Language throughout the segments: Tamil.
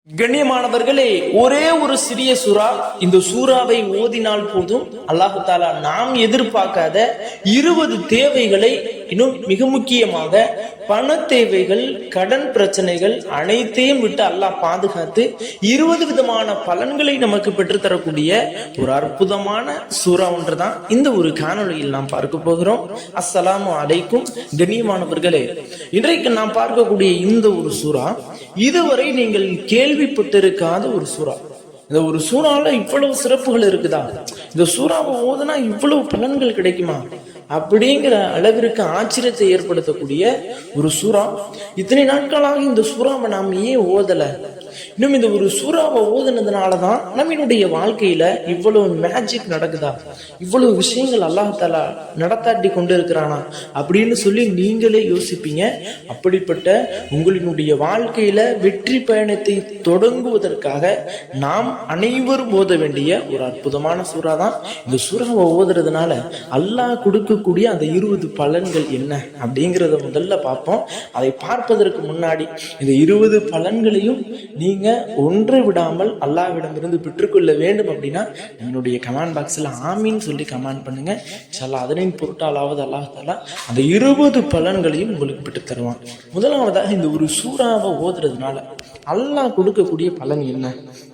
கண்ணியமானவர்களே, ஒரே ஒரு சிறிய சூறா, இந்த சூறாவை ஓதினால் போதும் அல்லாஹு தாலா நாம் எதிர்பார்க்காத 20 தேவைகளை, இன்னும் மிக முக்கியமாக பண தேவைகள், கடன் பிரச்சனைகள் அனைத்தையும் விட்டு அல்லாஹ் பாதுகாத்து 20 விதமான பலன்களை நமக்கு பெற்றுத்தரக்கூடிய ஒரு அற்புதமான சூறா ஒன்றுதான் இந்த ஒரு காணொளியில் நாம் பார்க்க போகிறோம். அஸ்ஸலாமு அலைக்கும். கண்ணியமானவர்களே, இன்றைக்கு நாம் பார்க்கக்கூடிய இந்த ஒரு சூறா இதுவரை நீங்கள் கேள்விப்பட்டிருக்காத ஒரு சூறா. இந்த ஒரு சூறால இவ்வளவு சிறப்புகள் இருக்குதா, இந்த சூறாவை ஓதுனா இவ்வளவு பலன்கள் கிடைக்குமா அப்படிங்கிற அளவிற்கு ஆச்சரியத்தை ஏற்படுத்தக்கூடிய ஒரு சூறா. இத்தனை நாட்களாக இந்த சூறாவை நாம் ஏன் ஓதல? இன்னும் இந்த ஒரு சூறாவை ஓதுனதுனாலதான் நம்மளுடைய வாழ்க்கையில இவ்வளவு மேஜிக் நடக்குதா, இவ்வளவு விஷயங்கள் அல்லாஹ் தஆலா நடத்தாட்டி கொண்டு இருக்கிறானா அப்படின்னு சொல்லி நீங்களே யோசிப்பீங்க. அப்படிப்பட்ட உங்களினுடைய வாழ்க்கையில வெற்றி பயணத்தை தொடங்குவதற்காக நாம் அனைவரும் ஓத வேண்டிய ஒரு அற்புதமான சூறா தான் இந்த சூறாவை ஓதுறதுனால அல்லாஹ் கொடுக்கக்கூடிய அந்த 20 பலன்கள் என்ன அப்படிங்கிறத முதல்ல பார்ப்போம். அதை பார்ப்பதற்கு முன்னாடி இந்த 20 பலன்களையும் நீங்க ஒன்று விடாமல் அல்லாஹ்விடமிருந்து பெற்றுக்கொள்ள வேண்டும் அப்படின்னா என்னுடைய கமெண்ட் பாக்ஸ்ல ஆமீன் சொல்லி கமெண்ட் பண்ணுங்க. அதனின் பொருட்டாலாவது அல்லாஹ் தஆலா அந்த 20 பலன்களையும் உங்களுக்கு பெற்று தருவான். முதலாவதாக இந்த ஒரு சூறாவை ஓதுறதுனால அல்லாஹ் கொடுக்கக்கூடிய பலன் என்ன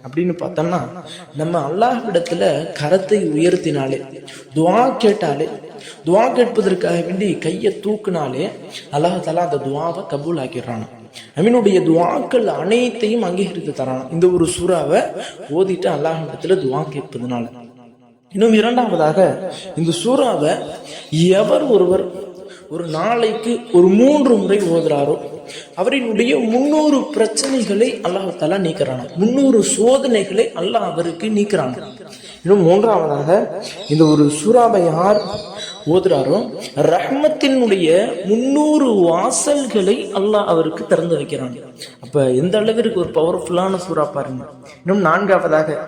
அப்படின்னு பார்த்தோம்னா, நம்ம அல்லாஹ்விடத்துல கரத்தை உயர்த்தினாலே, துஆ கேட்டாலே, துஆ கேட்பதற்காக வேண்டி கையை தூக்குனாலே அல்லாஹ் தஆலா அந்த துஆவை கபூல் ஆக்கிடுறான். நம்மளுடைய துஆக்கள் அனைத்தையும் அங்கீகரித்து தரான் இந்த ஒரு சூறாவை ஓதிட்டு அல்லாஹ்விடத்துல துஆ கேட்பதனால. இன்னும் இரண்டாவதாக, இந்த சூறாவை எவர் ஒருவர் ஒரு நாளைக்கு ஒரு 3 முறை ஓதுறாரோ அவரினுடைய 300 பிரச்சனைகளை அல்லாஹ் தஆலா நீக்கிறான், 300 சோதனைகளை அல்லாஹ் அவருக்கு நீக்கிறான். இன்னும் மூன்றாவதாக, இந்த ஒரு சூறாவை யார் ஓதுறாரோ ரஹ்மத்தினுடைய 300 வாசல்களை அல்லாஹ் அவருக்கு திறந்து வைக்கிறாங்க. அப்ப எந்த அளவிற்கு ஒரு பவர்ஃபுல்லான சூறா பாருங்க. இன்னும் நான்காவதாக,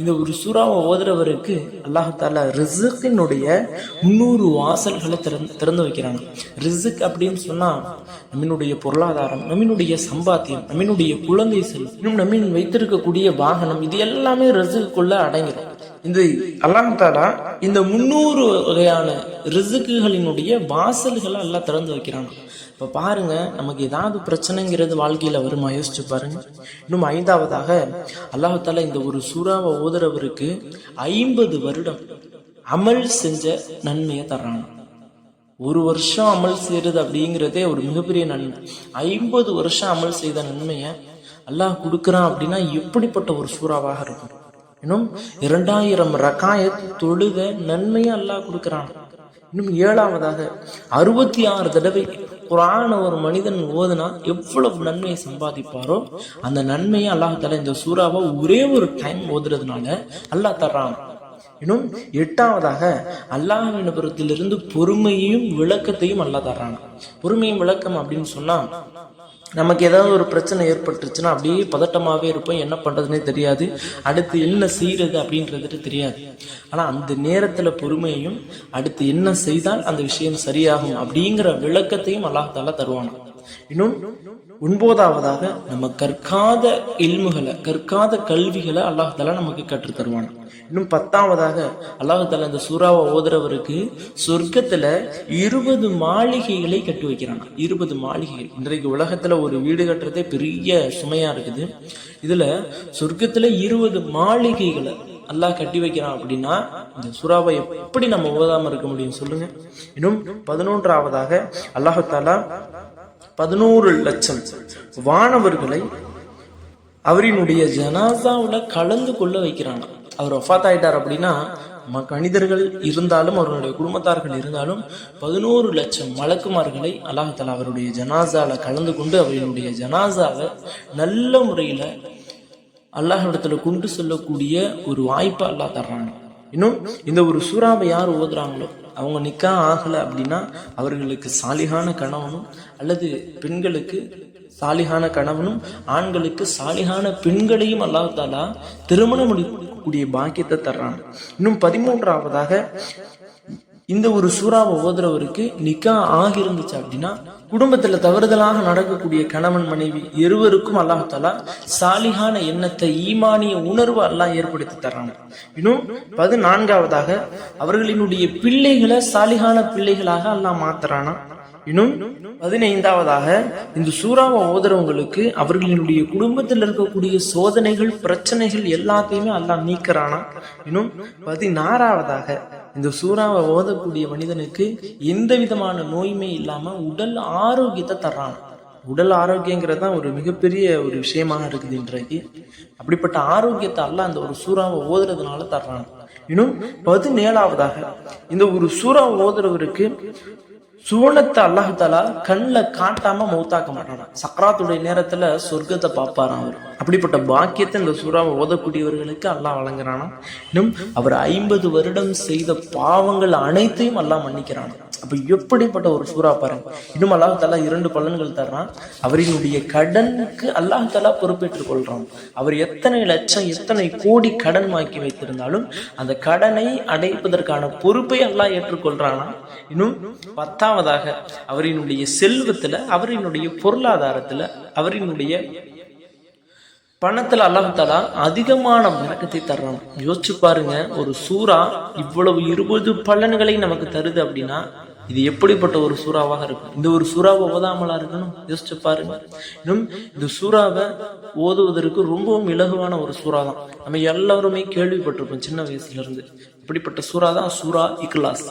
இந்த ஒரு சூறாவை ஓதுறவருக்கு அல்லாஹ் தஆலா ரிஸ்கினுடைய 300 வாசல்களை திறந்து வைக்கிறாங்க. ரிஸ்க் அப்படின்னு சொன்னா நம்மளுடைய பொருளாதாரம், நம்மளுடைய சம்பாத்தியம், நம்மளுடைய குழந்தை செல்வம், இன்னும் நம்ம வைத்திருக்கக்கூடிய வாகனம், இது எல்லாமே ரிஸ்க்குள்ள அடங்கிடும். இந்த அல்லாஹ் தஆலா இந்த 300 வகையான ரிஸ்குகளினுடைய வாசல்களை எல்லாம் திறந்து வைக்கிறாங்க. இப்ப பாருங்க, நமக்கு ஏதாவது பிரச்சனைங்கிறது வாழ்க்கையில வருமா? யோசிச்சு பாருங்க. இன்னும் ஐந்தாவதாக, அல்லாஹ் தஆலா இந்த ஒரு சூறாவை ஓதுறவருக்கு 50 வருடம் அமல் செஞ்ச நன்மையை தர்றாங்க. ஒரு வருஷம் அமல் செய்யறது அப்படிங்கிறதே ஒரு மிகப்பெரிய நன்மை. 50 வருஷம் அமல் செய்த நன்மையை அல்லாஹ் கொடுக்குறான் அப்படின்னா எப்படிப்பட்ட ஒரு சூறாவாக இருக்கும். இன்னும் 2000 ரகாயத் தொழுத நன்மையை அல்லாஹ் கொடுக்கிறான். இன்னும் ஏழாவதாக, 66 தடவை குர்ஆனை ஒரு மனிதன் ஓதுனா எவ்வளவு நன்மையை சம்பாதிப்பாரோ அந்த நன்மையை அல்லாஹ் தஆலா இந்த சூறாவை ஒரே ஒரு டைம் ஓதுறதுனால அல்லாஹ் தர்றான். இன்னும் எட்டாவதாக, அல்லாஹ்விடத்திலிருந்து பொறுமையையும் விளக்கத்தையும் அல்லாஹ் தர்றான். பொறுமையும் விளக்கம் அப்படின்னு சொன்னா, நமக்கு ஏதாவது ஒரு பிரச்சனை ஏற்பட்டுருச்சுன்னா அப்படியே பதட்டமாவே இருப்போம், என்ன பண்றதுன்னே தெரியாது, அடுத்து என்ன செய்யறது அப்படின்றது தெரியாது. ஆனா அந்த நேரத்துல பொறுமையையும், அடுத்து என்ன செய்தால் அந்த விஷயம் சரியாகும் அப்படிங்கிற விளக்கத்தையும் அல்லாஹ் தஆலா தருவானா. இன்னும் 9வதாக, நம்ம கற்காத இல்முகளை, கற்காத கல்விகளை அல்லாஹ் தஆலா நமக்கு கற்றுத் தருவானா. இன்னும் 10வதாக, அல்லாஹ் தஆலா இந்த சூறாவை ஓதுறவருக்கு சொர்க்கத்துல 20 மாளிகைகளை கட்டி வைக்கிறானா. 20 மாளிகைகள். இன்றைக்கு உலகத்துல ஒரு வீடு கட்டுறதே பெரிய சுமையா இருக்குது. இதுல சொர்க்கத்துல 20 மாளிகைகளை அல்லாஹ் கட்டி வைக்கிறான் அப்படின்னா இந்த சூறாவை எப்படி நம்ம ஓதாம இருக்க முடியும் சொல்லுங்க. இன்னும் 11வதாக, அல்லாஹ் தஆலா 11 லட்சம் வானவர்களை அவரினுடைய ஜனாசாவுல கலந்து கொள்ள வைக்கிறாங்க. அவர் வஃபாத் ஆயிட்டார் அப்படின்னா மனிதர்கள் இருந்தாலும் அவருடைய குடும்பத்தார்கள் இருந்தாலும் 11 லட்சம் மலக்குமார்களை அல்லாஹ் தஆலா அவருடைய ஜனாசால கலந்து கொண்டு அவரினுடைய ஜனாசாவை நல்ல முறையில அல்லாஹ்விடத்துல கொண்டு செல்லக்கூடிய ஒரு வாய்ப்பை அல்லாஹ் தர்றாங்க. இன்னும் இந்த ஒரு சூறாவை யார் ஓதுறாங்களோ அவங்க நிக்கா ஆகல அப்படின்னா அவர்களுக்கு சாலிகான கணவனும், அல்லது பெண்களுக்கு சாலிகான கணவனும், ஆண்களுக்கு சாலிகான பெண்களையும் அல்லாஹ் தஆலா திருமணம் முடிக்கக்கூடிய பாக்கியத்தை தர்றாங்க. இன்னும் 13வதாக, இந்த ஒரு சூறாவை ஓதுறவருக்கு நிக்கா ஆகிருந்துச்சு அப்படின்னா குடும்பத்துல தவறுதலாக நடக்கக்கூடிய கணவன் மனைவி இருவருக்கும் அல்லாஹ் தஆலா சாலிஹான எண்ணத்தை, ஈமானிய உணர்வு அல்லாஹ் ஏற்படுத்தி தர்றாங்க. இன்னும் 14வதாக அவர்களினுடைய பிள்ளைகளை சாலிஹான பிள்ளைகளாக அல்லாஹ் மாத்துறானா. இன்னும் 15வதாக இந்த சூறாவை ஓதுறவங்களுக்கு அவர்களினுடைய குடும்பத்தில் இருக்கக்கூடிய சோதனைகள், பிரச்சனைகள் எல்லாத்தையுமே அல்லாஹ் நீக்கிறானா. இன்னும் 16வதாக இந்த சூறாவை ஓதக்கூடிய மனிதனுக்கு எந்த விதமான நோயுமே இல்லாம உடல் ஆரோக்கியத்தை தர்றான். உடல் ஆரோக்கியங்கிறது தான் ஒரு மிகப்பெரிய ஒரு விஷயமாக இருக்குது இன்றைக்கு. அப்படிப்பட்ட ஆரோக்கியத்தை அல்லாஹ் அந்த ஒரு சூறாவை ஓதுறதுனால தர்றான். இன்னும் 17வதாக இந்த ஒரு சூறாவை ஓதுறவருக்கு சுவனத்தை அல்லாஹ் தஆலா கண்ணில் காட்டாம மௌத்தாக்க மாட்டானா. சக்கராத்துடைய நேரத்துல சொர்க்கத்தை பார்ப்பாராம் அவர். அப்படிப்பட்ட பாக்கியத்தை இந்த சூறாவை ஓதக்கூடியவர்களுக்கு அல்லாஹ் வழங்குறானா. இன்னும் அவர் 50 வருடம் செய்த பாவங்கள் அனைத்தையும் அல்லாஹ் மன்னிக்கிறானா. அப்ப எப்படிப்பட்ட ஒரு சூறா பாருங்க. இன்னும் அல்லாஹ் தஆலா 2 பலன்கள் தர்றான். அவரினுடைய கடனுக்கு அல்லாஹ் தஆலா பொறுப்பேற்றுக் கொள்றான். அவர் எத்தனை லட்சம், எத்தனை கோடி கடன் வாங்கி வைத்திருந்தாலும் அந்த கடனை அடைப்பதற்கான பொறுப்பை அல்லாஹ் ஏற்றுக்கொள்றானா. இன்னும் 10வதாக அவரினுடைய செல்வத்துல, அவரினுடைய பொருளாதாரத்துல, அவரினுடைய பணத்துல அல்லாஹ் தஆலா அதிகமான பரக்கத்தை தர்றான். யோசிச்சு பாருங்க, ஒரு சூறா இவ்வளவு 20 பலன்களை நமக்கு தருது அப்படின்னா இது எப்படிப்பட்ட ஒரு சூறாவாக இருக்கும். இந்த ஒரு சூறாவை ஓதாமலா இருக்கணும், யோசிச்சு பாருங்க. இன்னும் இந்த சூறாவை ஓதுவதற்கு ரொம்பவும் இலகுவான ஒரு சூறா தான். நம்ம எல்லாருமே கேள்விப்பட்டிருப்போம் சின்ன வயசுல இருந்து. இப்படிப்பட்ட சூறா தான் சூரா இக்லாஸ்.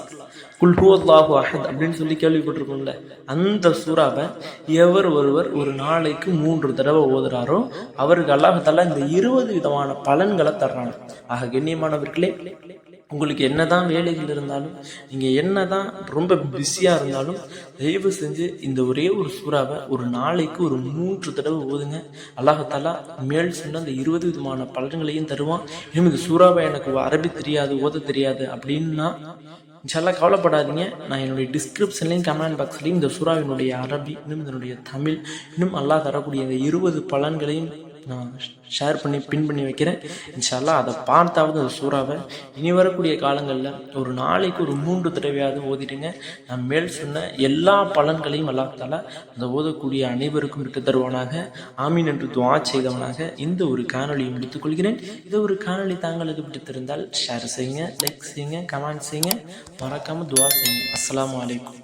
குல் ஹுவல்லாஹு அஹத் அப்படின்னு சொல்லி கேள்விப்பட்டிருக்கோம்ல. அந்த சூறாவை எவர் ஒருவர் ஒரு நாளைக்கு 3 தடவை ஓதுறாரோ அவருக்கு அல்லாஹ் தஆலா இந்த 20 விதமான பலன்களை தர்றாங்க. ஆக கண்ணியமானவர்களே, உங்களுக்கு என்னதான் வேலைகள் இருந்தாலும், நீங்க என்னதான் ரொம்ப பிஸியா இருந்தாலும், தயவு செஞ்சு இந்த ஒரே ஒரு சூறாவை ஒரு நாளைக்கு ஒரு 3 தடவை ஓதுங்க. அல்லாஹ் தஆலா மேல் சொன்ன அந்த 20 விதமான பலன்களையும் தருவான். இன்னும் இந்த சூறாவை எனக்கு அரபி தெரியாது, ஓத தெரியாது அப்படின்னா இன்ஷால்லா கவலைப்படாதீங்க. நான் என்னுடைய டிஸ்கிரிப்ஷன்லையும் கமெண்ட் பாக்ஸ்லையும் இந்த சூறாவினுடைய அரபி, இன்னும் இதனுடைய தமிழ், இன்னும் அல்லாஹ் தரக்கூடிய இந்த 20 பலன்களையும் நான் ஷேர் பண்ணி பின் பண்ணி வைக்கிறேன். இன்ஷால்லா அதை பார்த்தாவது அந்த சூறாவை இனி வரக்கூடிய காலங்களில் ஒரு நாளைக்கு ஒரு 3 தடவையாவது ஓதிடுங்க. நான் மேல் சொன்ன எல்லா பலன்களையும் அல்லாஹ் தஆலா அந்த ஓதக்கூடிய அனைவருக்கும் இருக்க தருவானாக. ஆமீன் என்று துஆ செய்தவனாக இந்த ஒரு காணொலியை முடித்துக் கொள்கிறேன். இது ஒரு காணொலி தாங்களுக்கு பிடித்திருந்தால் ஷேர் செய்யுங்க, லைக் செய்யுங்க, கமெண்ட் செய்யுங்க, மறக்காம துஆ செய்யுங்க. அஸ்ஸலாமு அலைக்கும்.